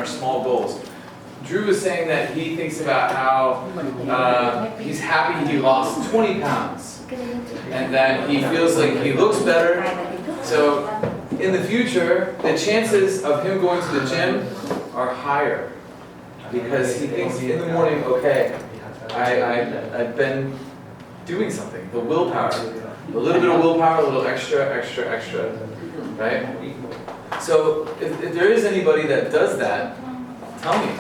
our small goals. Drew was saying that he thinks about how he's happy he lost 20 pounds and that he feels like he looks better. So in the future, the chances of him going to the gym are higher because he thinks in the morning, okay, I've been doing something. The willpower, a little bit of willpower, a little extra, right? So if there is anybody that does that, tell me.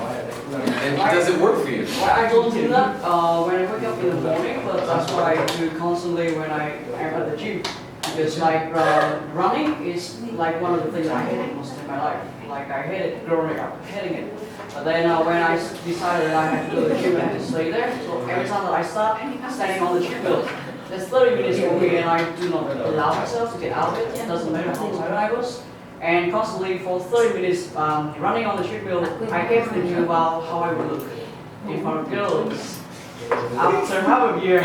And does it work for you? Well, I don't do that when I wake up in the morning, but that's what I do constantly when I am at the gym. Because like running is like one of the things I hated most of my life. Like I hated growing up, hating it. But then when I decided that I had to go to the gym, I had to stay there. So every time that I start standing on the treadmill, there's 30 minutes for me and I do not allow myself to get out of it. It doesn't matter how tired I was. And constantly for 30 minutes running on the treadmill, I kept thinking about how I would look in front of girls after half a year.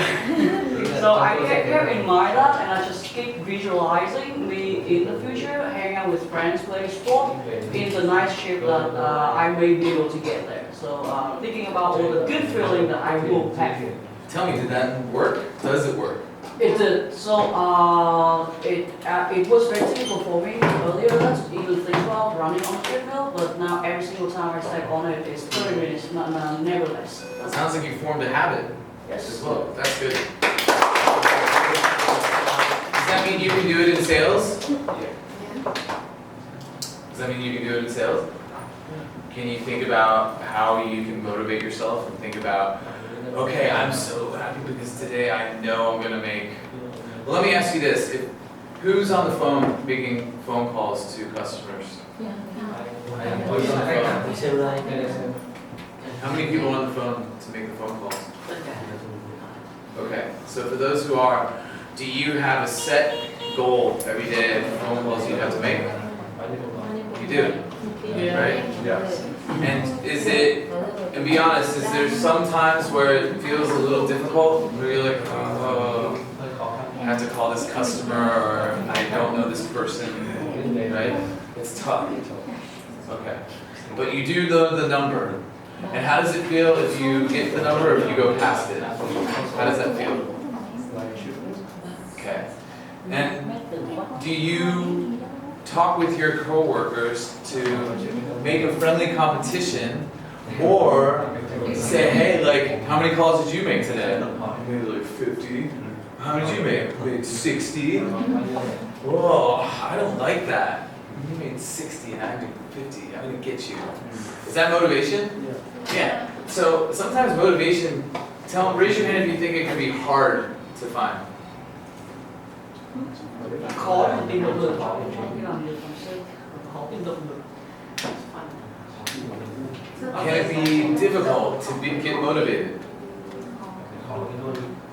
So I kept in mind that, and I just keep visualizing me in the future, hanging out with friends, playing sport, in the nice shape that I may be able to get there. So thinking about all the good feeling that I will have. Tell me, did that work? Does it work? It did. So it was very difficult for me earlier to even think about running on a treadmill, but now every single time I step on it, it's 30 minutes, never less. It sounds like you formed a habit Yes. as well. That's good. Does that mean you can do it in sales? Does that mean you can do it in sales? Can you think about how you can motivate yourself and think about, okay, I'm so happy because today I know I'm going to make... Well, let me ask you this. Who's on the phone making phone calls to customers? Who's on the phone? How many people are on the phone to make the phone calls? Okay, so for those who are, do you have a set goal every day of phone calls you have to make? You do, right? Yes. And is it, and be honest, is there some times where it feels a little difficult, where you're like, oh, I have to call this customer, or I don't know this person, right? It's tough. Okay. But you do know the number. And how does it feel if you get the number or if you go past it? How does that feel? Okay. And do you talk with your coworkers to make a friendly competition, or say, hey, like, how many calls did you make today? I made like 50. How many did you make? I made 60. Whoa, I don't like that. You made 60 and I did 50. I'm gonna get you. Is that motivation? Yeah. So sometimes motivation, raise your hand if you think it can be hard to find. Can it be difficult to get motivated?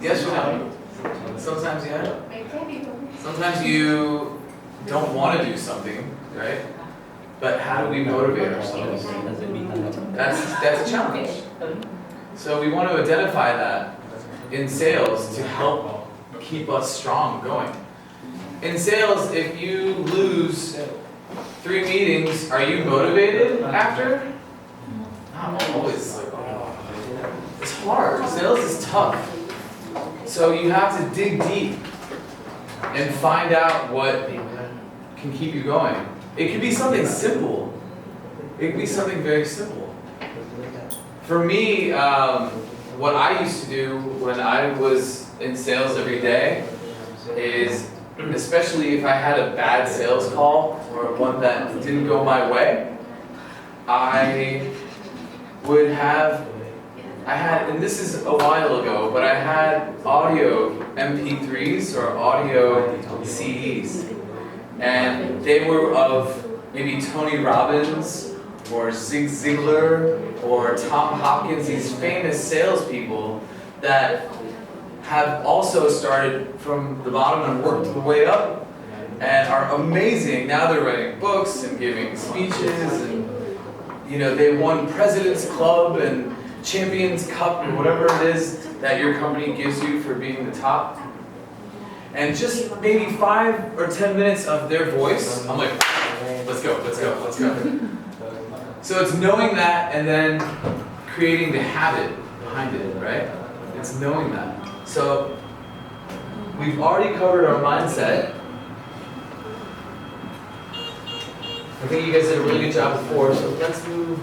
Yes or no? Sometimes yeah. Sometimes you don't want to do something, right? But how do we motivate ourselves? That's a challenge. So we want to identify that in sales to help keep us strong going. In sales, if you lose 3 meetings, are you motivated after? Not always. It's hard. Sales is tough. So you have to dig deep and find out what can keep you going. It could be something simple. It could be something very simple. For me, what I used to do when I was in sales every day is, especially if I had a bad sales call or one that didn't go my way, I had, and this is a while ago, but I had audio MP3s or audio CDs. And they were of maybe Tony Robbins or Zig Ziglar or Tom Hopkins, these famous salespeople that have also started from the bottom and worked their way up and are amazing. Now they're writing books and giving speeches, and they won President's Club and Champions Cup or whatever it is that your company gives you for being the top. And just maybe 5 or 10 minutes of their voice, I'm like, let's go. So it's knowing that and then creating the habit behind it, right? It's knowing that. So we've already covered our mindset. I think you guys did a really good job before, so let's move.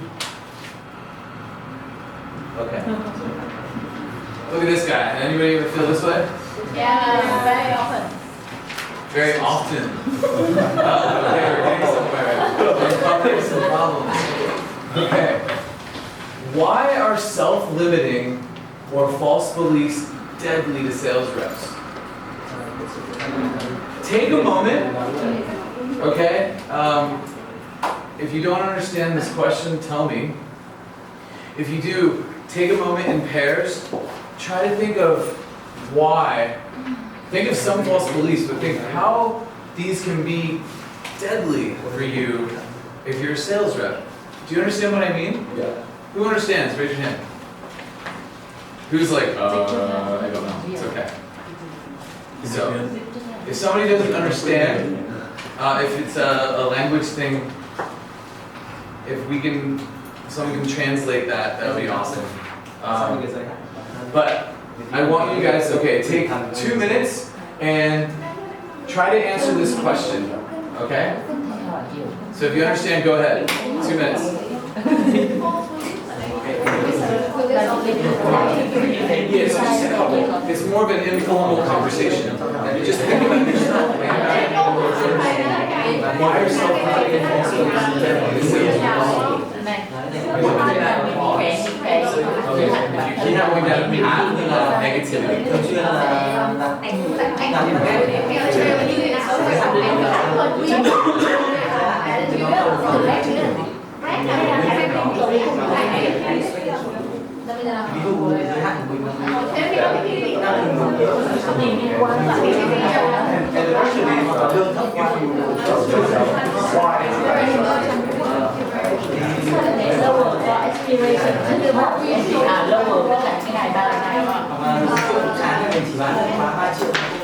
Okay. Look at this guy. Anybody ever feel this way? Yeah, very often. Very often. Okay, we're getting somewhere. There's some problems. Okay. Why are self-limiting or false beliefs deadly to sales reps? Take a moment, okay? If you don't understand this question, tell me. If you do, take a moment in pairs. Try to think of why. Think of some false beliefs, but think how these can be deadly for you if you're a sales rep. Do you understand what I mean? Yeah. Who understands? Raise your hand. Who's like, I don't know. It's okay. So, if somebody doesn't understand, if it's a language thing, if someone can translate that, that would be awesome. But I want you guys, okay, take 2 minutes and try to answer this question, okay? So if you understand, go ahead. 2 minutes. Yeah, so just a couple. It's more of an informal conversation. And just think about yourself. Why are self-limiting false beliefs deadly to sales reps? Okay, you keep going down the path of negativity. Thường xuyên là đặt điểm ví dụ giới hạn của mình là lương thấp quá Lower for aspiration. Lower tức là cái này 3 này. mà sáng mình chỉ bán 3 triệu